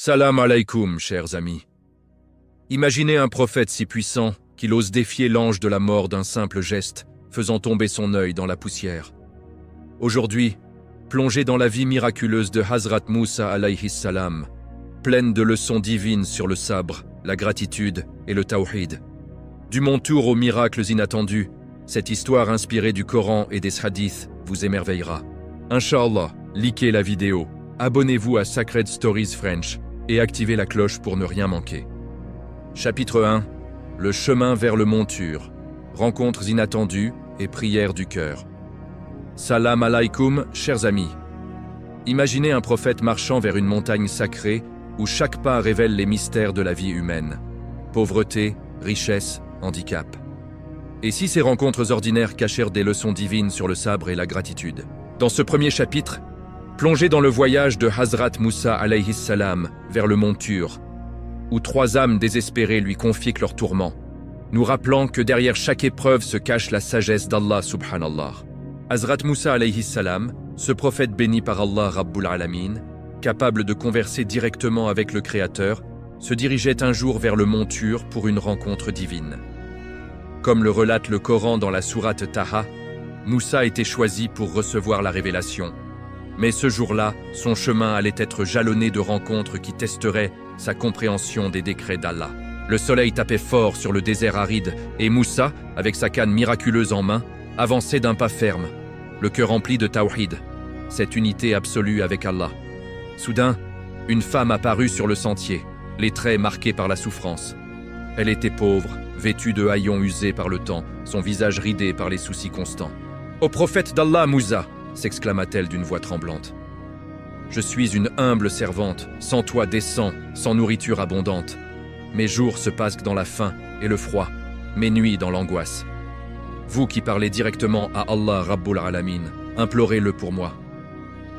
Salam alaikum, chers amis. Imaginez un prophète si puissant qu'il ose défier l'ange de la mort d'un simple geste, faisant tomber son œil dans la poussière. Aujourd'hui, plongé dans la vie miraculeuse de Hazrat Moussa alayhi salam, pleine de leçons divines sur le sabre, la gratitude et le tawhid. Du Montour aux miracles inattendus, cette histoire inspirée du Coran et des hadiths vous émerveillera. Inch'Allah, likez la vidéo, abonnez-vous à Sacred Stories French et activez la cloche pour ne rien manquer. Chapitre 1. Le chemin vers le Montour. Rencontres inattendues et prières du cœur. Salam alaikum, chers amis. Imaginez un prophète marchant vers une montagne sacrée où chaque pas révèle les mystères de la vie humaine. Pauvreté, richesse, handicap. Et si ces rencontres ordinaires cachèrent des leçons divines sur le sabre et la gratitude? Dans ce premier chapitre, plongez dans le voyage de Hazrat Moussa alayhi salam vers le Montour, où trois âmes désespérées lui confient leurs tourments, nous rappelant que derrière chaque épreuve se cache la sagesse d'Allah subhanallah. Hazrat Moussa alayhi salam, ce prophète béni par Allah Rabbul Alamin, capable de converser directement avec le Créateur, se dirigeait un jour vers le Montour pour une rencontre divine. Comme le relate le Coran dans la sourate Taha, Moussa était choisi pour recevoir la révélation. Mais ce jour-là, son chemin allait être jalonné de rencontres qui testeraient sa compréhension des décrets d'Allah. Le soleil tapait fort sur le désert aride et Moussa, avec sa canne miraculeuse en main, avançait d'un pas ferme, le cœur rempli de tawhid, cette unité absolue avec Allah. Soudain, une femme apparut sur le sentier, les traits marqués par la souffrance. Elle était pauvre, vêtue de haillons usés par le temps, son visage ridé par les soucis constants. « Ô prophète d'Allah, Moussa !» s'exclama-t-elle d'une voix tremblante. « Je suis une humble servante, sans toit décent, sans nourriture abondante. Mes jours se passent dans la faim et le froid, mes nuits dans l'angoisse. Vous qui parlez directement à Allah Rabbul Alamin, implorez-le pour moi.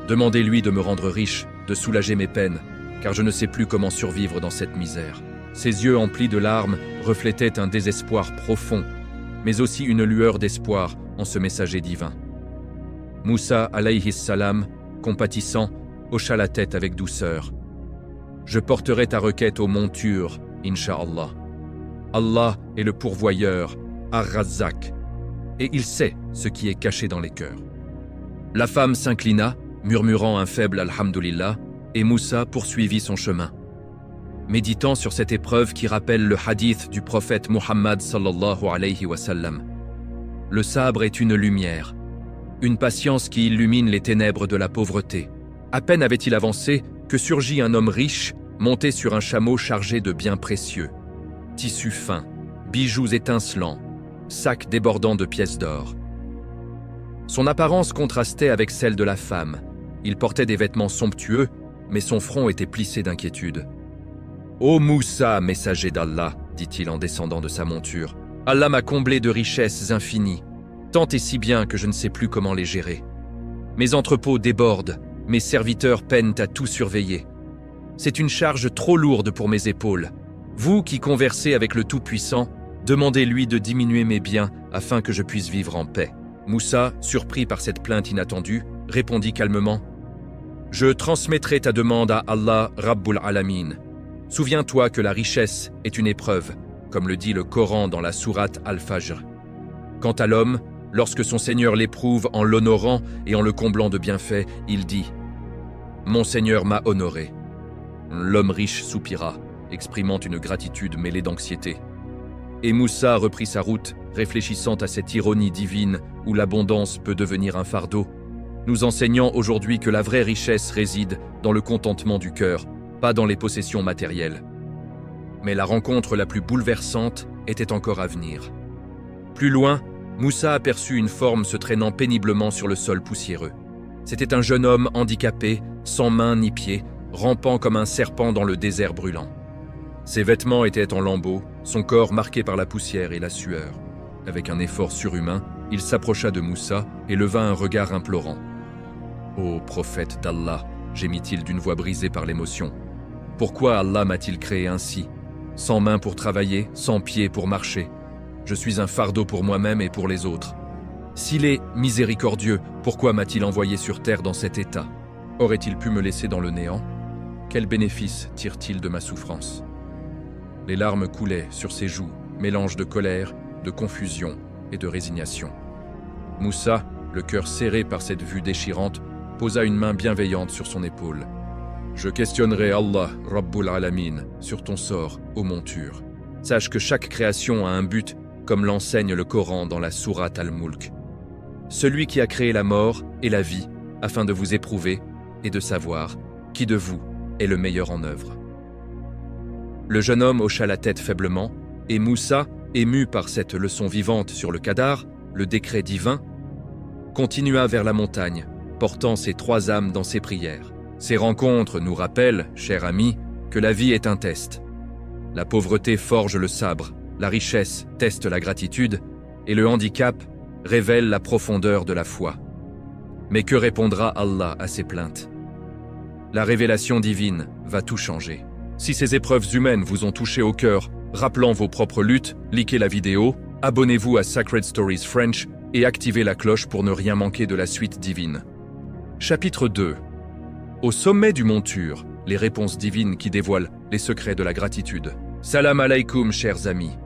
Demandez-lui de me rendre riche, de soulager mes peines, car je ne sais plus comment survivre dans cette misère. » Ses yeux emplis de larmes reflétaient un désespoir profond, mais aussi une lueur d'espoir en ce messager divin. Moussa alayhi salam, compatissant, hocha la tête avec douceur. « Je porterai ta requête au Montour, Inch'Allah. Allah est le pourvoyeur, Ar-Razzaq, et il sait ce qui est caché dans les cœurs. » La femme s'inclina, murmurant un faible Alhamdulillah, et Moussa poursuivit son chemin. Méditant sur cette épreuve qui rappelle le hadith du prophète Muhammad sallallahu alayhi wa sallam. Le sabre est une lumière, une patience qui illumine les ténèbres de la pauvreté. À peine avait-il avancé que surgit un homme riche, monté sur un chameau chargé de biens précieux, tissus fins, bijoux étincelants, sacs débordant de pièces d'or. Son apparence contrastait avec celle de la femme. Il portait des vêtements somptueux, mais son front était plissé d'inquiétude. « Ô Moussa, messager d'Allah, dit-il en descendant de sa monture, Allah m'a comblé de richesses infinies, tant et si bien que je ne sais plus comment les gérer. Mes entrepôts débordent, mes serviteurs peinent à tout surveiller. C'est une charge trop lourde pour mes épaules. Vous qui conversez avec le Tout-Puissant, demandez-lui de diminuer mes biens afin que je puisse vivre en paix. » Moussa, surpris par cette plainte inattendue, répondit calmement « Je transmettrai ta demande à Allah Rabbul Alamin. Souviens-toi que la richesse est une épreuve, comme le dit le Coran dans la sourate Al-Fajr. Quant à l'homme, lorsque son Seigneur l'éprouve en l'honorant et en le comblant de bienfaits, il dit « Mon Seigneur m'a honoré. » L'homme riche soupira, exprimant une gratitude mêlée d'anxiété. Et Moussa reprit sa route, réfléchissant à cette ironie divine où l'abondance peut devenir un fardeau, nous enseignant aujourd'hui que la vraie richesse réside dans le contentement du cœur, pas dans les possessions matérielles. Mais la rencontre la plus bouleversante était encore à venir. Plus loin, Moussa aperçut une forme se traînant péniblement sur le sol poussiéreux. C'était un jeune homme handicapé, sans mains ni pieds, rampant comme un serpent dans le désert brûlant. Ses vêtements étaient en lambeaux, son corps marqué par la poussière et la sueur. Avec un effort surhumain, il s'approcha de Moussa et leva un regard implorant. « Ô prophète d'Allah !» gémit-il d'une voix brisée par l'émotion. « Pourquoi Allah m'a-t-il créé ainsi? Sans mains pour travailler, sans pieds pour marcher. Je suis un fardeau pour moi-même et pour les autres. S'il est miséricordieux, pourquoi m'a-t-il envoyé sur terre dans cet état? Aurait-il pu me laisser dans le néant? quel bénéfice tire-t-il de ma souffrance? Les larmes coulaient sur ses joues, mélange de colère, de confusion et de résignation. Moussa, le cœur serré par cette vue déchirante, posa une main bienveillante sur son épaule. « Je questionnerai Allah, Rabbul Alamin, sur ton sort, ô monture. Sache que chaque création a un but, comme l'enseigne le Coran dans la sourate Al-Mulk. Celui qui a créé la mort et la vie, afin de vous éprouver et de savoir qui de vous est le meilleur en œuvre. » Le jeune homme hocha la tête faiblement, et Moussa, ému par cette leçon vivante sur le qadar, le décret divin, continua vers la montagne, portant ses 3 âmes dans ses prières. Ces rencontres nous rappellent, chers amis, que la vie est un test. La pauvreté forge le sabre, la richesse teste la gratitude, et le handicap révèle la profondeur de la foi. Mais que répondra Allah à ces plaintes? La révélation divine va tout changer. Si ces épreuves humaines vous ont touché au cœur, rappelant vos propres luttes, likez la vidéo, abonnez-vous à Sacred Stories French et activez la cloche pour ne rien manquer de la suite divine. Chapitre 2. Au sommet du monture, les réponses divines qui dévoilent les secrets de la gratitude. Salam alaikum, chers amis.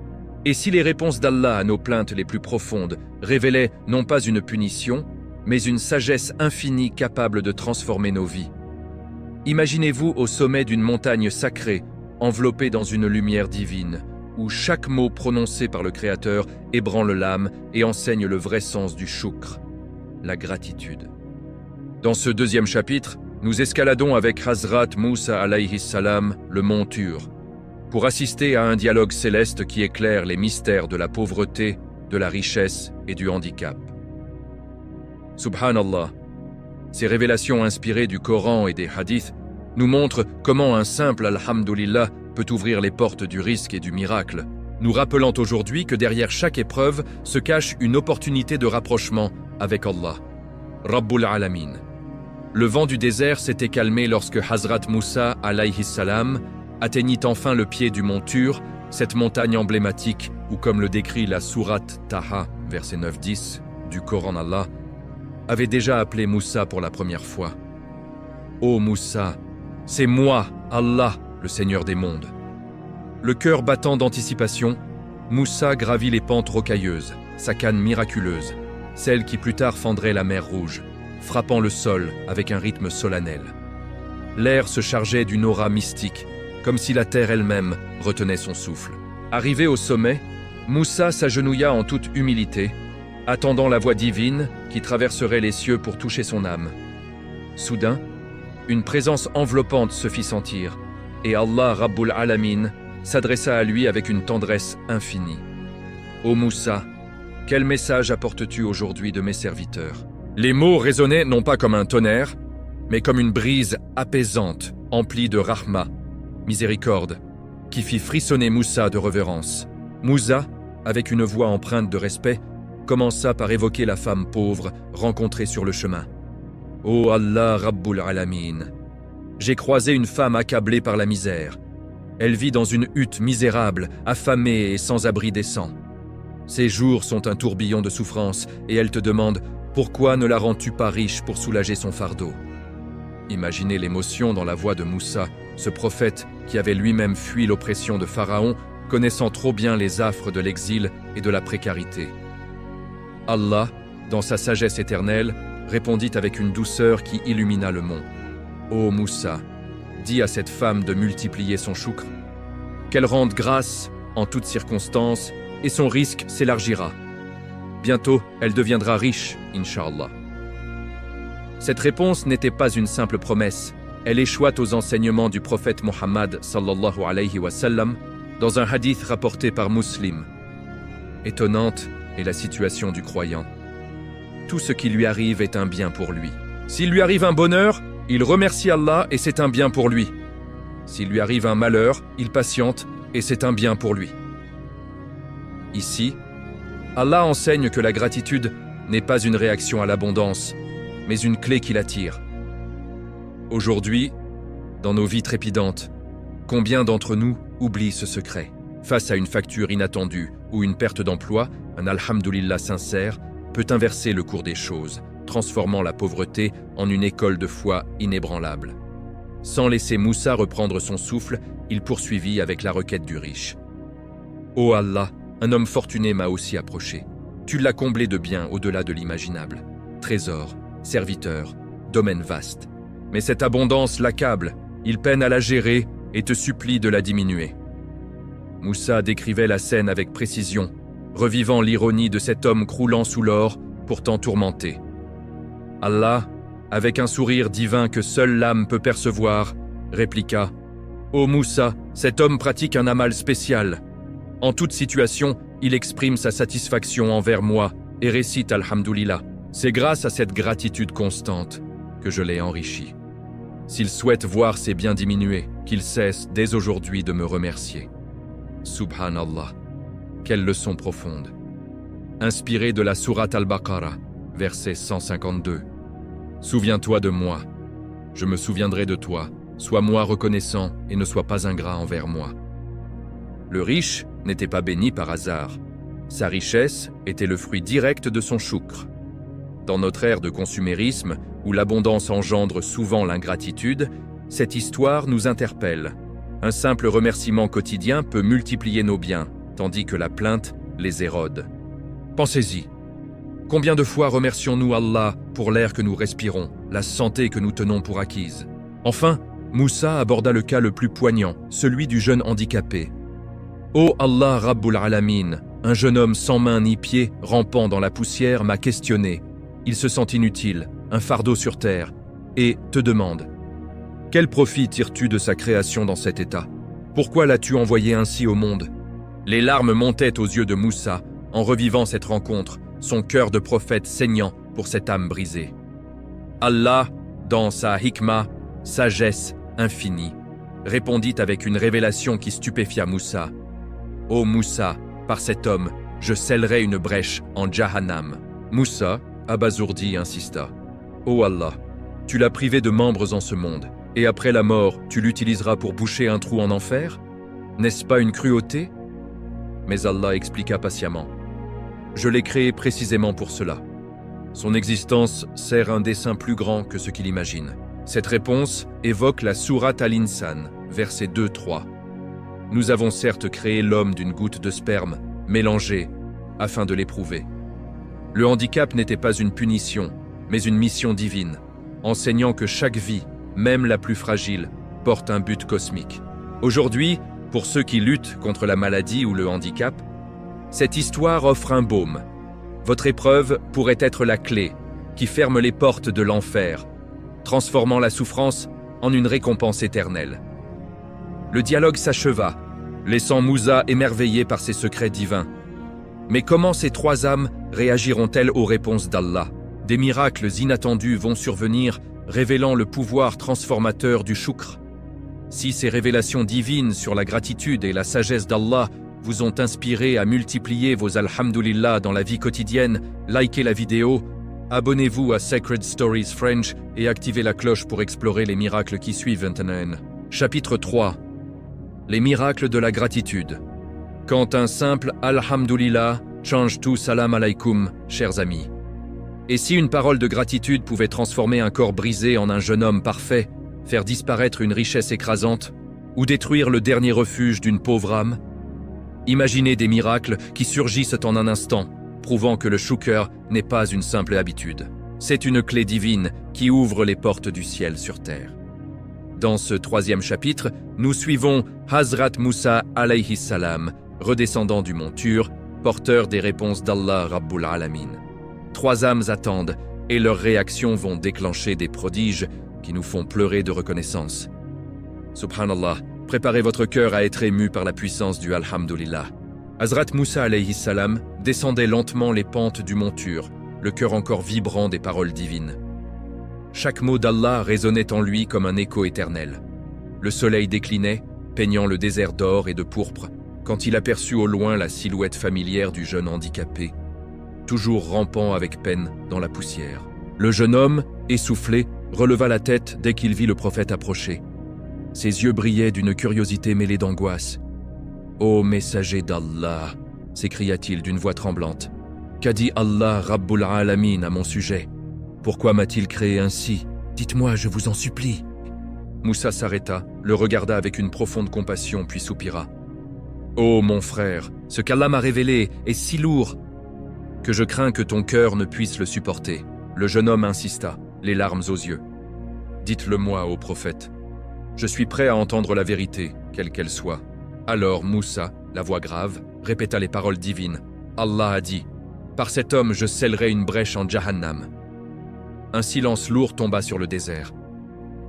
Et si les réponses d'Allah à nos plaintes les plus profondes révélaient non pas une punition, mais une sagesse infinie capable de transformer nos vies? Imaginez-vous au sommet d'une montagne sacrée, enveloppée dans une lumière divine, où chaque mot prononcé par le Créateur ébranle l'âme et enseigne le vrai sens du shukr, la gratitude. Dans ce 2e chapitre, nous escaladons avec Hazrat Moussa alayhi salam le mont Tur, pour assister à un dialogue céleste qui éclaire les mystères de la pauvreté, de la richesse et du handicap. Subhanallah, ces révélations inspirées du Coran et des hadiths nous montrent comment un simple alhamdulillah peut ouvrir les portes du risque et du miracle, nous rappelant aujourd'hui que derrière chaque épreuve se cache une opportunité de rapprochement avec Allah, Rabbul Alamin. Le vent du désert s'était calmé lorsque Hazrat Moussa alayhi salam atteignit enfin le pied du mont Tur, cette montagne emblématique où, comme le décrit la sourate Taha, verset 9-10 du Coran Allah, avait déjà appelé Moussa pour la première fois. « Ô Moussa, c'est moi, Allah, le Seigneur des mondes. » Le cœur battant d'anticipation, Moussa gravit les pentes rocailleuses, sa canne miraculeuse, celle qui plus tard fendrait la mer Rouge, frappant le sol avec un rythme solennel. L'air se chargeait d'une aura mystique, comme si la terre elle-même retenait son souffle. Arrivé au sommet, Moussa s'agenouilla en toute humilité, attendant la voix divine qui traverserait les cieux pour toucher son âme. Soudain, une présence enveloppante se fit sentir, et Allah Rabbul Alamin s'adressa à lui avec une tendresse infinie. « Ô Moussa, quel message apportes-tu aujourd'hui de mes serviteurs ?» Les mots résonnaient non pas comme un tonnerre, mais comme une brise apaisante, emplie de rahma, miséricorde, qui fit frissonner Moussa de révérence. Moussa, avec une voix empreinte de respect, commença par évoquer la femme pauvre rencontrée sur le chemin. « Ô Allah Rabbul Alamin, j'ai croisé une femme accablée par la misère. Elle vit dans une hutte misérable, affamée et sans abri décent. Ses jours sont un tourbillon de souffrance et elle te demande « Pourquoi ne la rends-tu pas riche pour soulager son fardeau ?» Imaginez l'émotion dans la voix de Moussa, ce prophète qui avait lui-même fui l'oppression de Pharaon, connaissant trop bien les affres de l'exil et de la précarité. Allah, dans sa sagesse éternelle, répondit avec une douceur qui illumina le mont. « Ô Moussa, dis à cette femme de multiplier son choukr, qu'elle rende grâce en toutes circonstances et son risque s'élargira. Bientôt, elle deviendra riche, Inch'Allah. » Cette réponse n'était pas une simple promesse, elle échoit aux enseignements du prophète Mohammed sallallahu alayhi wa sallam dans un hadith rapporté par Muslim. Étonnante est la situation du croyant. Tout ce qui lui arrive est un bien pour lui. S'il lui arrive un bonheur, il remercie Allah et c'est un bien pour lui. S'il lui arrive un malheur, il patiente et c'est un bien pour lui. Ici, Allah enseigne que la gratitude n'est pas une réaction à l'abondance, mais une clé qui l'attire. Aujourd'hui, dans nos vies trépidantes, combien d'entre nous oublient ce secret? Face à une facture inattendue ou une perte d'emploi, un alhamdulillah sincère peut inverser le cours des choses, transformant la pauvreté en une école de foi inébranlable. Sans laisser Moussa reprendre son souffle, il poursuivit avec la requête du riche. « Ô Allah, un homme fortuné m'a aussi approché. Tu l'as comblé de biens au-delà de l'imaginable. Trésors, serviteurs, domaine vaste. Mais cette abondance l'accable, il peine à la gérer et te supplie de la diminuer. » Moussa décrivait la scène avec précision, revivant l'ironie de cet homme croulant sous l'or, pourtant tourmenté. Allah, avec un sourire divin que seule l'âme peut percevoir, répliqua « Ô Moussa, cet homme pratique un amal spécial. En toute situation, il exprime sa satisfaction envers moi et récite Alhamdulillah. C'est grâce à cette gratitude constante que je l'ai enrichi. S'il souhaite voir ses biens diminuer, qu'il cesse dès aujourd'hui de me remercier. » Subhanallah, quelle leçon profonde. Inspiré de la sourate Al-Baqarah, verset 152. Souviens-toi de moi, je me souviendrai de toi, sois-moi reconnaissant et ne sois pas ingrat envers moi. Le riche n'était pas béni par hasard. Sa richesse était le fruit direct de son choukr. Dans notre ère de consumérisme, où l'abondance engendre souvent l'ingratitude, cette histoire nous interpelle. Un simple remerciement quotidien peut multiplier nos biens, tandis que la plainte les érode. Pensez-y. Combien de fois remercions-nous Allah pour l'air que nous respirons, la santé que nous tenons pour acquise? Enfin, Moussa aborda le cas le plus poignant, celui du jeune handicapé. Ô Allah Rabbul Alamin, un jeune homme sans main ni pied, rampant dans la poussière, m'a questionné. Il se sent inutile, un fardeau sur terre, et te demande: quel profit tires-tu de sa création dans cet état? Pourquoi l'as-tu envoyé ainsi au monde? Les larmes montaient aux yeux de Moussa en revivant cette rencontre, son cœur de prophète saignant pour cette âme brisée. Allah, dans sa hikmah, sagesse infinie, répondit avec une révélation qui stupéfia Moussa. « Ô Moussa, par cet homme, je scellerai une brèche en Jahannam. » Moussa, abasourdi, insista. « Ô Allah, tu l'as privé de membres en ce monde, et après la mort, tu l'utiliseras pour boucher un trou en enfer? N'est-ce pas une cruauté? » Mais Allah expliqua patiemment. « Je l'ai créé précisément pour cela. Son existence sert un dessein plus grand que ce qu'il imagine. » Cette réponse évoque la sourate Al-Insan, versets 2-3. Nous avons certes créé l'homme d'une goutte de sperme, mélangée, afin de l'éprouver. Le handicap n'était pas une punition, mais une mission divine, enseignant que chaque vie, même la plus fragile, porte un but cosmique. Aujourd'hui, pour ceux qui luttent contre la maladie ou le handicap, cette histoire offre un baume. Votre épreuve pourrait être la clé qui ferme les portes de l'enfer, transformant la souffrance en une récompense éternelle. Le dialogue s'acheva, laissant Moussa émerveillé par ses secrets divins. Mais comment ces trois âmes réagiront-elles aux réponses d'Allah? Des miracles inattendus vont survenir, révélant le pouvoir transformateur du choukr. Si ces révélations divines sur la gratitude et la sagesse d'Allah vous ont inspiré à multiplier vos alhamdulillah dans la vie quotidienne, likez la vidéo, abonnez-vous à Sacred Stories French et activez la cloche pour explorer les miracles qui suivent. Chapitre 3. Les miracles de la gratitude. Quand un simple alhamdulillah change tout, salam alaykoum, chers amis. Et si une parole de gratitude pouvait transformer un corps brisé en un jeune homme parfait, faire disparaître une richesse écrasante, ou détruire le dernier refuge d'une pauvre âme? Imaginez des miracles qui surgissent en un instant, prouvant que le shukr n'est pas une simple habitude. C'est une clé divine qui ouvre les portes du ciel sur terre. Dans ce troisième chapitre, nous suivons Hazrat Moussa alayhi salam, redescendant du mont Tur, porteur des réponses d'Allah Rabbul Alamin. Trois âmes attendent et leurs réactions vont déclencher des prodiges qui nous font pleurer de reconnaissance. Subhanallah, préparez votre cœur à être ému par la puissance du Alhamdulillah. Hazrat Moussa alayhi salam descendait lentement les pentes du mont Tur, le cœur encore vibrant des paroles divines. Chaque mot d'Allah résonnait en lui comme un écho éternel. Le soleil déclinait, peignant le désert d'or et de pourpre, quand il aperçut au loin la silhouette familière du jeune handicapé, toujours rampant avec peine dans la poussière. Le jeune homme, essoufflé, releva la tête dès qu'il vit le prophète approcher. Ses yeux brillaient d'une curiosité mêlée d'angoisse. « Ô messager d'Allah !» s'écria-t-il d'une voix tremblante. « Qu'a dit Allah Rabbul Alamin à mon sujet? Pourquoi m'a-t-il créé ainsi? Dites-moi, je vous en supplie. » Moussa s'arrêta, le regarda avec une profonde compassion, puis soupira. « Oh mon frère, ce qu'Allah m'a révélé est si lourd que je crains que ton cœur ne puisse le supporter. » Le jeune homme insista, les larmes aux yeux. « Dites-le-moi, ô prophète. Je suis prêt à entendre la vérité, quelle qu'elle soit. » Alors Moussa, la voix grave, répéta les paroles divines. Allah a dit, « Par cet homme je scellerai une brèche en Jahannam. » Un silence lourd tomba sur le désert.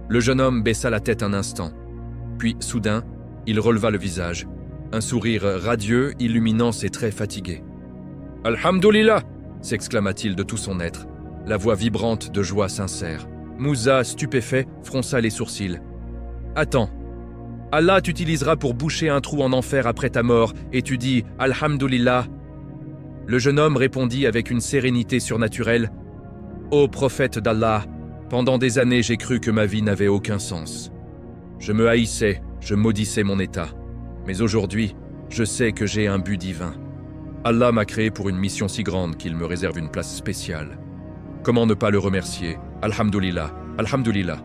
Le jeune homme baissa la tête un instant. Puis, soudain, il releva le visage, un sourire radieux illuminant ses traits fatigués. « Alhamdulillah » s'exclama-t-il de tout son être, la voix vibrante de joie sincère. Moussa, stupéfait, fronça les sourcils. « Attends, Allah t'utilisera pour boucher un trou en enfer après ta mort, et tu dis « Alhamdulillah » Le jeune homme répondit avec une sérénité surnaturelle. « Ô prophète d'Allah, pendant des années j'ai cru que ma vie n'avait aucun sens. Je me haïssais, je maudissais mon état. Mais aujourd'hui, je sais que j'ai un but divin. Allah m'a créé pour une mission si grande qu'il me réserve une place spéciale. Comment ne pas le remercier? Alhamdulillah, Alhamdulillah. »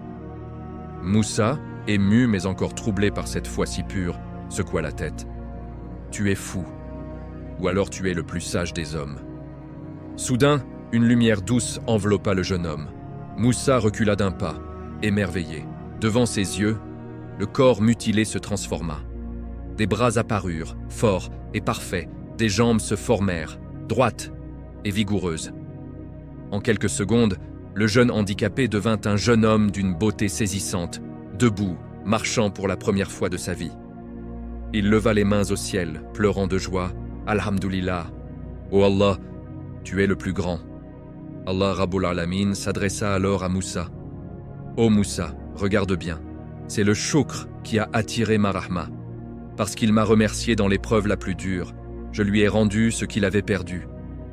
Moussa, ému mais encore troublé par cette foi si pure, secoua la tête. « Tu es fou, ou alors tu es le plus sage des hommes. » Soudain, une lumière douce enveloppa le jeune homme. Moussa recula d'un pas, émerveillé. Devant ses yeux, le corps mutilé se transforma. Des bras apparurent, forts et parfaits, des jambes se formèrent, droites et vigoureuses. En quelques secondes, le jeune handicapé devint un jeune homme d'une beauté saisissante, debout, marchant pour la première fois de sa vie. Il leva les mains au ciel, pleurant de joie. « Alhamdulillah, ô Allah, tu es le plus grand. » Allah Rabbul Alamin s'adressa alors à Moussa. « Ô Moussa, regarde bien, c'est le choukr qui a attiré ma rahma. Parce qu'il m'a remercié dans l'épreuve la plus dure, je lui ai rendu ce qu'il avait perdu,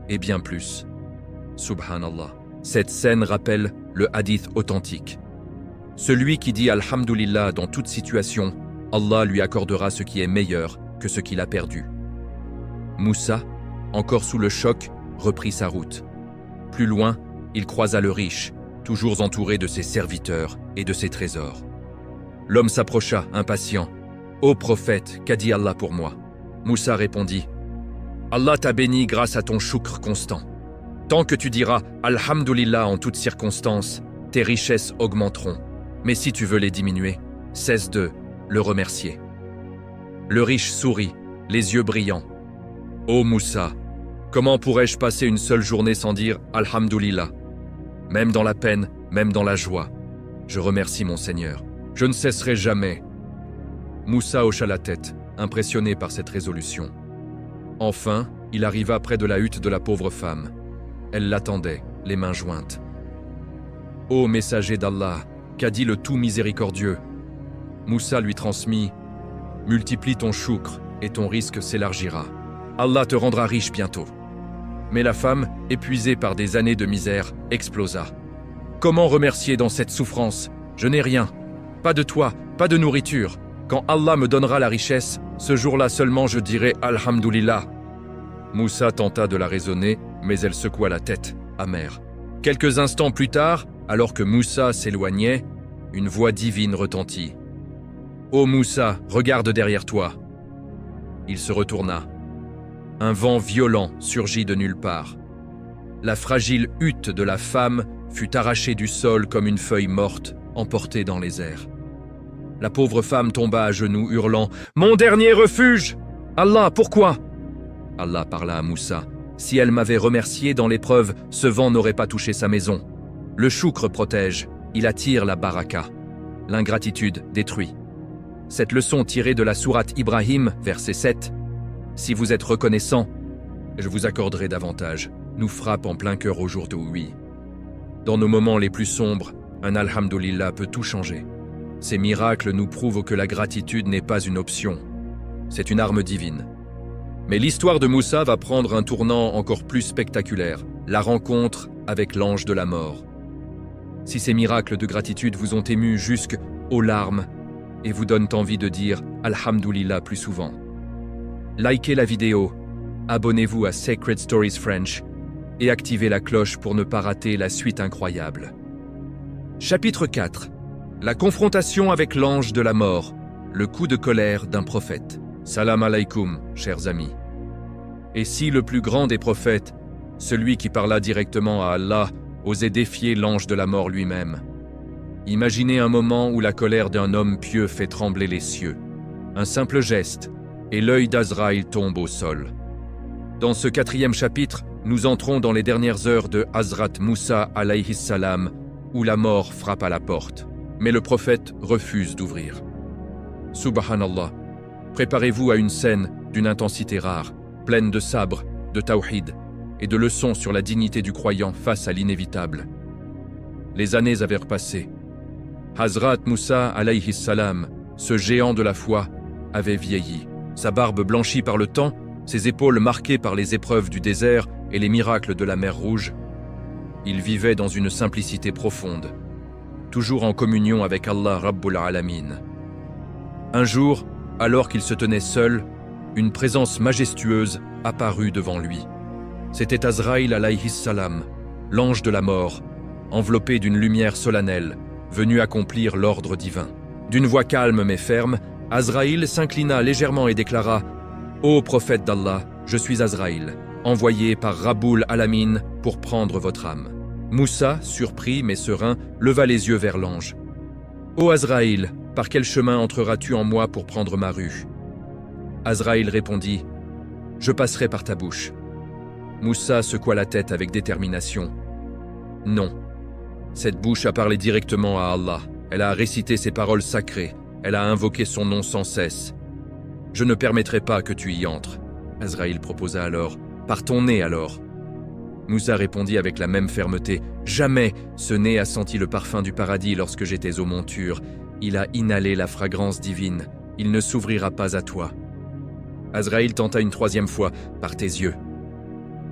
et bien plus. » Subhanallah. Cette scène rappelle le hadith authentique. Celui qui dit Alhamdulillah dans toute situation, Allah lui accordera ce qui est meilleur que ce qu'il a perdu. Moussa, encore sous le choc, reprit sa route. Plus loin, il croisa le riche, toujours entouré de ses serviteurs et de ses trésors. L'homme s'approcha, impatient. « Ô prophète, qu'a dit Allah pour moi ?» Moussa répondit « Allah t'a béni grâce à ton choukr constant. Tant que tu diras « Alhamdulillah » en toutes circonstances, tes richesses augmenteront. Mais si tu veux les diminuer, cesse de le remercier. » Le riche sourit, les yeux brillants. « Ô Moussa, comment pourrais-je passer une seule journée sans dire « Alhamdulillah » ? Même dans la peine, même dans la joie, je remercie mon Seigneur. Je ne cesserai jamais. Moussa hocha la tête, impressionné par cette résolution. Enfin, il arriva près de la hutte de la pauvre femme. Elle l'attendait, les mains jointes. « Ô messager d'Allah, qu'a dit le tout miséricordieux ?» Moussa lui transmit « Multiplie ton choukr et ton risque s'élargira. Allah te rendra riche bientôt. » Mais la femme, épuisée par des années de misère, explosa. « Comment remercier dans cette souffrance? Je n'ai rien. Pas de toit, pas de nourriture. Quand Allah me donnera la richesse, ce jour-là seulement je dirai Alhamdulillah. » Moussa tenta de la raisonner, mais elle secoua la tête, amère. Quelques instants plus tard, alors que Moussa s'éloignait, une voix divine retentit. « Ô Moussa, regarde derrière toi. » Il se retourna. Un vent violent surgit de nulle part. La fragile hutte de la femme fut arrachée du sol comme une feuille morte, emportée dans les airs. La pauvre femme tomba à genoux, hurlant « Mon dernier refuge! Allah, pourquoi ?» Allah parla à Moussa. « Si elle m'avait remercié dans l'épreuve, ce vent n'aurait pas touché sa maison. Le choukr protège, il attire la baraka. L'ingratitude détruit. » Cette leçon tirée de la sourate Ibrahim, verset 7, « Si vous êtes reconnaissant, je vous accorderai davantage », nous frappe en plein cœur aujourd'hui. Dans nos moments les plus sombres, un Alhamdulillah peut tout changer. Ces miracles nous prouvent que la gratitude n'est pas une option, c'est une arme divine. Mais l'histoire de Moussa va prendre un tournant encore plus spectaculaire, la rencontre avec l'ange de la mort. Si ces miracles de gratitude vous ont ému jusqu'aux larmes et vous donnent envie de dire Alhamdulillah plus souvent, likez la vidéo, abonnez-vous à Sacred Stories French et activez la cloche pour ne pas rater la suite incroyable. Chapitre 4. La confrontation avec l'ange de la mort, le coup de colère d'un prophète. Salam alaikum, chers amis. Et si le plus grand des prophètes, celui qui parla directement à Allah, osait défier l'ange de la mort lui-même? Imaginez un moment où la colère d'un homme pieux fait trembler les cieux. Un simple geste, et l'œil d'Azraïl tombe au sol. Dans ce 4e chapitre, nous entrons dans les dernières heures de Hazrat Moussa alayhi salam, où la mort frappe à la porte. Mais le prophète refuse d'ouvrir. Subhanallah, préparez-vous à une scène d'une intensité rare, pleine de sabres, de tawhid et de leçons sur la dignité du croyant face à l'inévitable. Les années avaient repassé. Hazrat Moussa alayhi salam, ce géant de la foi, avait vieilli. Sa barbe blanchie par le temps, ses épaules marquées par les épreuves du désert et les miracles de la mer Rouge. Il vivait dans une simplicité profonde, toujours en communion avec Allah Rabbul Alamin. Un jour, alors qu'il se tenait seul, une présence majestueuse apparut devant lui. C'était Azraïl alayhi salam, l'ange de la mort, enveloppé d'une lumière solennelle, venu accomplir l'ordre divin. D'une voix calme mais ferme, Azraïl s'inclina légèrement et déclara « Ô prophète d'Allah, je suis Azraïl, envoyé par Rabbul Alamin pour prendre votre âme. » Moussa, surpris mais serein, leva les yeux vers l'ange. « Ô Azraïl, par quel chemin entreras-tu en moi pour prendre ma rue ?» Azraïl répondit « Je passerai par ta bouche. » Moussa secoua la tête avec détermination. « Non. Cette bouche a parlé directement à Allah. Elle a récité ses paroles sacrées. Elle a invoqué son nom sans cesse. Je ne permettrai pas que tu y entres. » Azraïl proposa alors. « Par ton nez alors. » Moussa répondit avec la même fermeté. « Jamais ce nez a senti le parfum du paradis lorsque j'étais aux montures. Il a inhalé la fragrance divine. Il ne s'ouvrira pas à toi. » Azraïl tenta une 3e fois. « Par tes yeux. »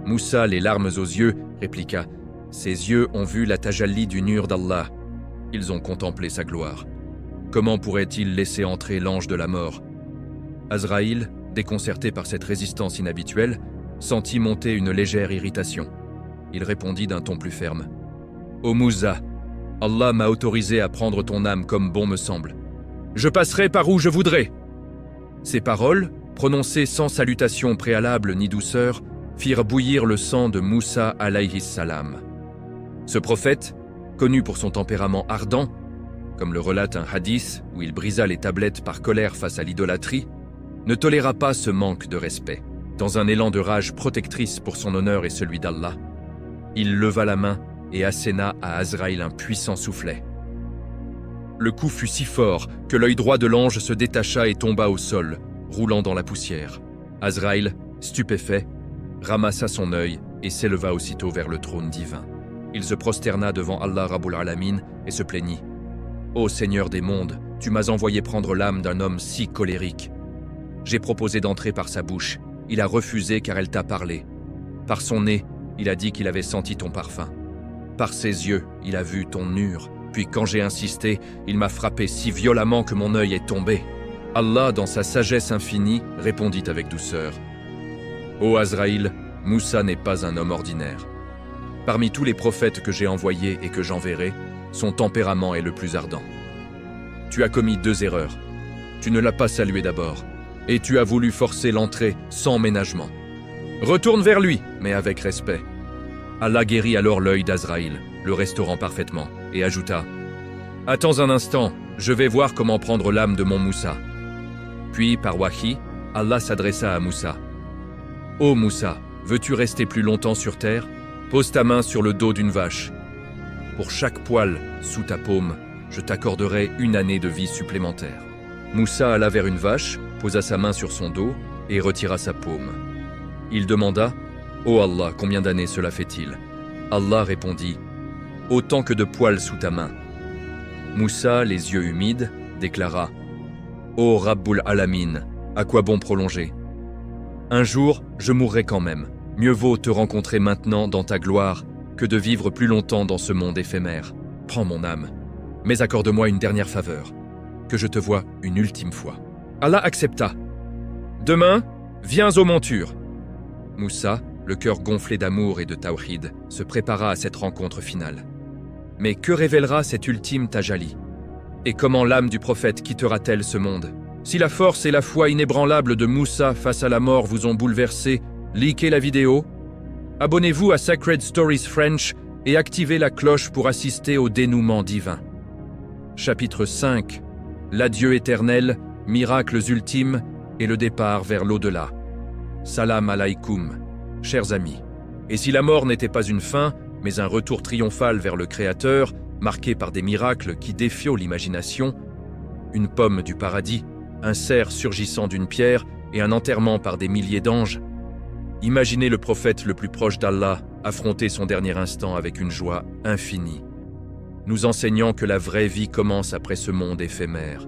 Moussa, les larmes aux yeux, répliqua. Ses yeux ont vu la tajalli du nur d'Allah. Ils ont contemplé sa gloire. Comment pourrait-il laisser entrer l'ange de la mort? Azraïl, déconcerté par cette résistance inhabituelle, sentit monter une légère irritation. Il répondit d'un ton plus ferme. « Ô Moussa, Allah m'a autorisé à prendre ton âme comme bon me semble. Je passerai par où je voudrais. » Ces paroles, prononcées sans salutation préalable ni douceur, firent bouillir le sang de Moussa alayhi salam. Ce prophète, connu pour son tempérament ardent, comme le relate un hadith où il brisa les tablettes par colère face à l'idolâtrie, ne toléra pas ce manque de respect. Dans un élan de rage protectrice pour son honneur et celui d'Allah, il leva la main et asséna à Azraïl un puissant soufflet. Le coup fut si fort que l'œil droit de l'ange se détacha et tomba au sol, roulant dans la poussière. Azraïl, stupéfait, ramassa son œil et s'éleva aussitôt vers le trône divin. Il se prosterna devant Allah Rabbul Alamin et se plaignit. « Ô Seigneur des mondes, tu m'as envoyé prendre l'âme d'un homme si colérique. J'ai proposé d'entrer par sa bouche. Il a refusé car elle t'a parlé. Par son nez, il a dit qu'il avait senti ton parfum. Par ses yeux, il a vu ton nur. Puis quand j'ai insisté, il m'a frappé si violemment que mon œil est tombé. » Allah, dans sa sagesse infinie, répondit avec douceur. « Ô Azraïl, Moussa n'est pas un homme ordinaire. Parmi tous les prophètes que j'ai envoyés et que j'enverrai, son tempérament est le plus ardent. Tu as commis 2 erreurs. Tu ne l'as pas salué d'abord, et tu as voulu forcer l'entrée sans ménagement. Retourne vers lui, mais avec respect. » Allah guérit alors l'œil d'Azraïl, le restaurant parfaitement, et ajouta « Attends un instant, je vais voir comment prendre l'âme de mon Moussa. » Puis, par wahi, Allah s'adressa à Moussa. « Ô Moussa, veux-tu rester plus longtemps sur terre? Pose ta main sur le dos d'une vache. Pour chaque poil sous ta paume, je t'accorderai 1 année de vie supplémentaire. » Moussa alla vers une vache, posa sa main sur son dos et retira sa paume. Il demanda « Ô Allah, combien d'années cela fait-il » Allah répondit « Autant que de poils sous ta main. » Moussa, les yeux humides, déclara « Ô Rabbul Alamin, à quoi bon prolonger? Un jour, je mourrai quand même. Mieux vaut te rencontrer maintenant dans ta gloire que de vivre plus longtemps dans ce monde éphémère. Prends mon âme, mais accorde-moi une dernière faveur, que je te voie une ultime fois. » Allah accepta. « Demain, viens aux montures. » Moussa, le cœur gonflé d'amour et de tawhid, se prépara à cette rencontre finale. Mais que révélera cette ultime tajalli? Et comment l'âme du prophète quittera-t-elle ce monde? Si la force et la foi inébranlable de Moussa face à la mort vous ont bouleversé, likez la vidéo, abonnez-vous à Sacred Stories French et activez la cloche pour assister au dénouement divin. Chapitre 5. L'adieu éternel, miracles ultimes et le départ vers l'au-delà. Salam alaykoum, chers amis. Et si la mort n'était pas une fin, mais un retour triomphal vers le Créateur, marqué par des miracles qui défient l'imagination, une pomme du paradis, un cerf surgissant d'une pierre et un enterrement par des milliers d'anges, imaginez le prophète le plus proche d'Allah affronter son dernier instant avec une joie infinie, nous enseignant que la vraie vie commence après ce monde éphémère.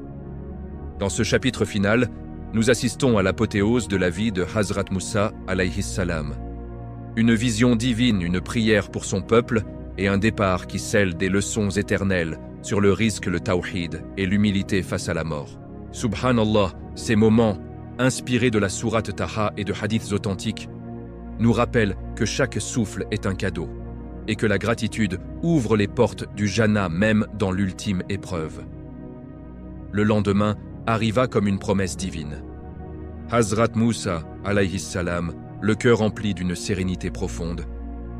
Dans ce chapitre final, nous assistons à l'apothéose de la vie de Hazrat Moussa alayhi salam. Une vision divine, une prière pour son peuple et un départ qui scelle des leçons éternelles sur le risque, le tawhid et l'humilité face à la mort. Subhanallah, ces moments, inspirés de la sourate Taha et de hadiths authentiques, nous rappellent que chaque souffle est un cadeau et que la gratitude ouvre les portes du Jannah même dans l'ultime épreuve. Le lendemain arriva comme une promesse divine. Hazrat Moussa, alayhi salam, le cœur rempli d'une sérénité profonde,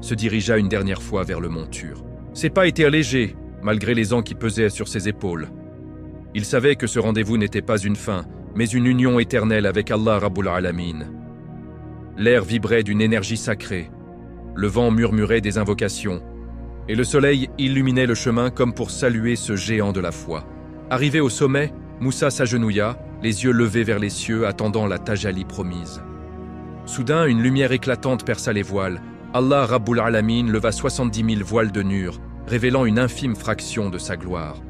se dirigea une dernière fois vers le mont Tur. Ses pas étaient allégés, malgré les ans qui pesaient sur ses épaules. Il savait que ce rendez-vous n'était pas une fin, mais une union éternelle avec Allah Rabbul Alamin. L'air vibrait d'une énergie sacrée, le vent murmurait des invocations, et le soleil illuminait le chemin comme pour saluer ce géant de la foi. Arrivé au sommet, Moussa s'agenouilla, les yeux levés vers les cieux, attendant la tajalli promise. Soudain, une lumière éclatante perça les voiles. Allah Rabbul Alamin leva 70 000 voiles de nur, révélant une infime fraction de sa gloire.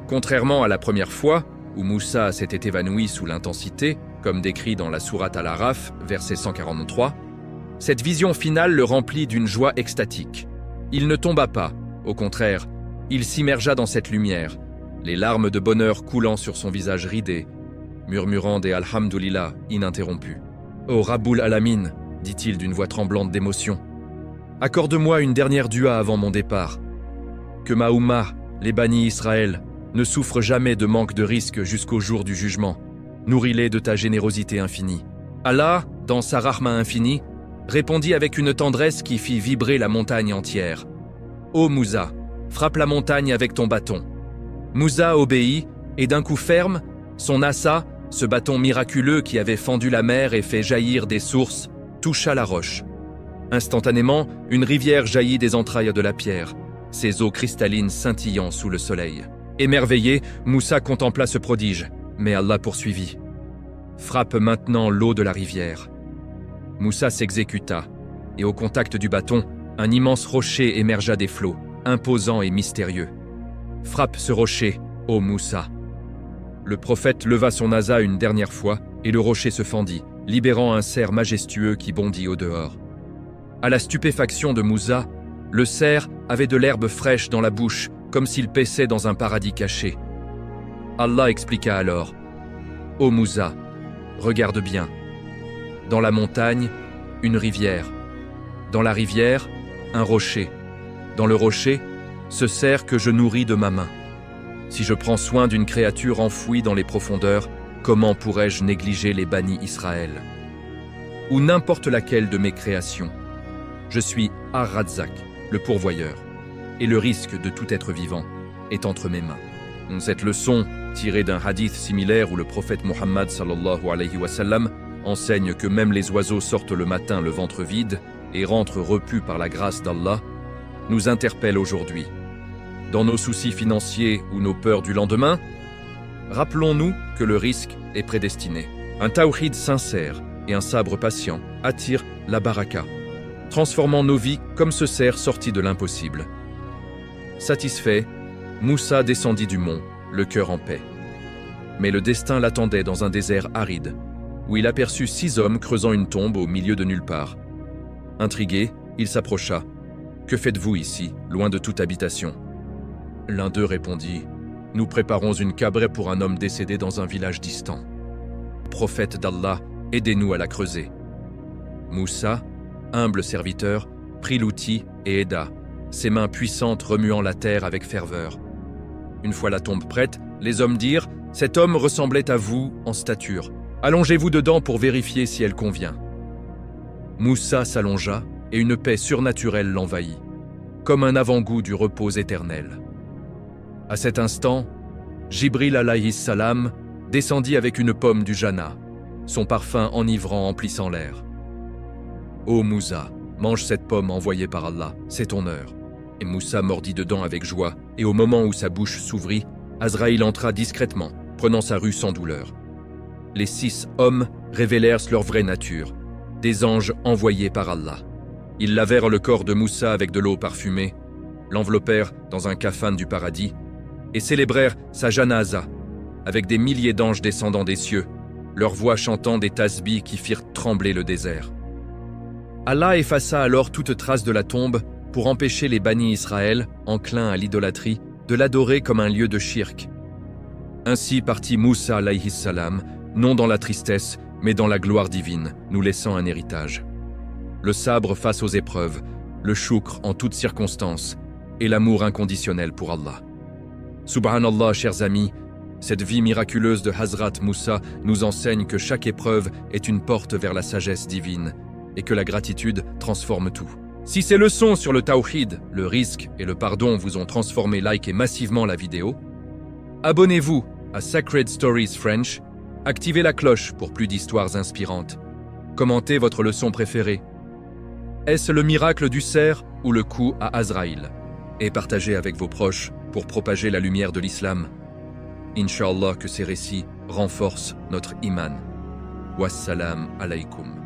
Contrairement à la première fois, où Moussa s'était évanoui sous l'intensité, comme décrit dans la sourate Al-Araf, verset 143, cette vision finale le remplit d'une joie extatique. Il ne tomba pas, au contraire, il s'immergea dans cette lumière, les larmes de bonheur coulant sur son visage ridé, murmurant des Alhamdulillah ininterrompus. « Oh Rabbul Alamin » dit-il d'une voix tremblante d'émotion, « accorde-moi une dernière dua avant mon départ. Que ma Ummah, les Bani Israël, ne souffre jamais de manque de risque jusqu'au jour du jugement. Nourris-les de ta générosité infinie. » Allah, dans sa rahma infinie, répondit avec une tendresse qui fit vibrer la montagne entière. « Ô Moussa, frappe la montagne avec ton bâton. » Moussa obéit, et d'un coup ferme, son assa, ce bâton miraculeux qui avait fendu la mer et fait jaillir des sources, toucha la roche. Instantanément, une rivière jaillit des entrailles de la pierre, ses eaux cristallines scintillant sous le soleil. Émerveillé, Moussa contempla ce prodige, mais Allah poursuivit. « Frappe maintenant l'eau de la rivière. » Moussa s'exécuta, et au contact du bâton, un immense rocher émergea des flots, imposant et mystérieux. « Frappe ce rocher, ô Moussa !» Le prophète leva son asa une dernière fois, et le rocher se fendit, libérant un cerf majestueux qui bondit au dehors. À la stupéfaction de Moussa, le cerf avait de l'herbe fraîche dans la bouche, comme s'il paissait dans un paradis caché. Allah expliqua alors. « Ô Moussa, regarde bien. Dans la montagne, une rivière. Dans la rivière, un rocher. Dans le rocher, ce cerf que je nourris de ma main. Si je prends soin d'une créature enfouie dans les profondeurs, comment pourrais-je négliger les Bani Israël? Ou n'importe laquelle de mes créations. Je suis Ar-Razzaq, le pourvoyeur, et le risque de tout être vivant est entre mes mains. » Cette leçon, tirée d'un hadith similaire où le prophète Muhammad sallallahu alayhi wa sallam enseigne que même les oiseaux sortent le matin le ventre vide et rentrent repus par la grâce d'Allah, nous interpelle aujourd'hui. Dans nos soucis financiers ou nos peurs du lendemain, rappelons-nous que le risque est prédestiné. Un tawhid sincère et un sabre patient attirent la baraka, transformant nos vies comme ce cerf sorti de l'impossible. Satisfait, Moussa descendit du mont, le cœur en paix. Mais le destin l'attendait dans un désert aride, où il aperçut 6 hommes creusant une tombe au milieu de nulle part. Intrigué, il s'approcha. « Que faites-vous ici, loin de toute habitation ?» L'un d'eux répondit « Nous préparons une cabrée pour un homme décédé dans un village distant. Prophète d'Allah, aidez-nous à la creuser. » Moussa, humble serviteur, prit l'outil et aida, ses mains puissantes remuant la terre avec ferveur. Une fois la tombe prête, les hommes dirent « Cet homme ressemblait à vous en stature. Allongez-vous dedans pour vérifier si elle convient. » Moussa s'allongea et une paix surnaturelle l'envahit, comme un avant-goût du repos éternel. À cet instant, Jibril alayhi salam descendit avec une pomme du Jannah, son parfum enivrant emplissant l'air. « Ô Moussa, mange cette pomme envoyée par Allah, c'est ton heure. » Et Moussa mordit dedans avec joie, et au moment où sa bouche s'ouvrit, Azraïl entra discrètement, prenant sa rue sans douleur. Les 6 hommes révélèrent leur vraie nature, des anges envoyés par Allah. Ils lavèrent le corps de Moussa avec de l'eau parfumée, l'enveloppèrent dans un kafan du paradis, et célébrèrent sa janaza, avec des milliers d'anges descendant des cieux, leurs voix chantant des tasbihs qui firent trembler le désert. Allah effaça alors toute trace de la tombe pour empêcher les bannis Israël, enclins à l'idolâtrie, de l'adorer comme un lieu de shirk. Ainsi partit Moussa alayhi salam, non dans la tristesse, mais dans la gloire divine, nous laissant un héritage. Le sabre face aux épreuves, le choukr en toutes circonstances, et l'amour inconditionnel pour Allah. Subhanallah, chers amis, cette vie miraculeuse de Hazrat Moussa nous enseigne que chaque épreuve est une porte vers la sagesse divine, et que la gratitude transforme tout. Si ces leçons sur le tawhid, le risque et le pardon vous ont transformé, likez massivement la vidéo. Abonnez-vous à Sacred Stories French, activez la cloche pour plus d'histoires inspirantes. Commentez votre leçon préférée. Est-ce le miracle du cerf ou le coup à Azraïl? Et partagez avec vos proches pour propager la lumière de l'islam. Inch'Allah que ces récits renforcent notre iman. Wassalam alaykoum.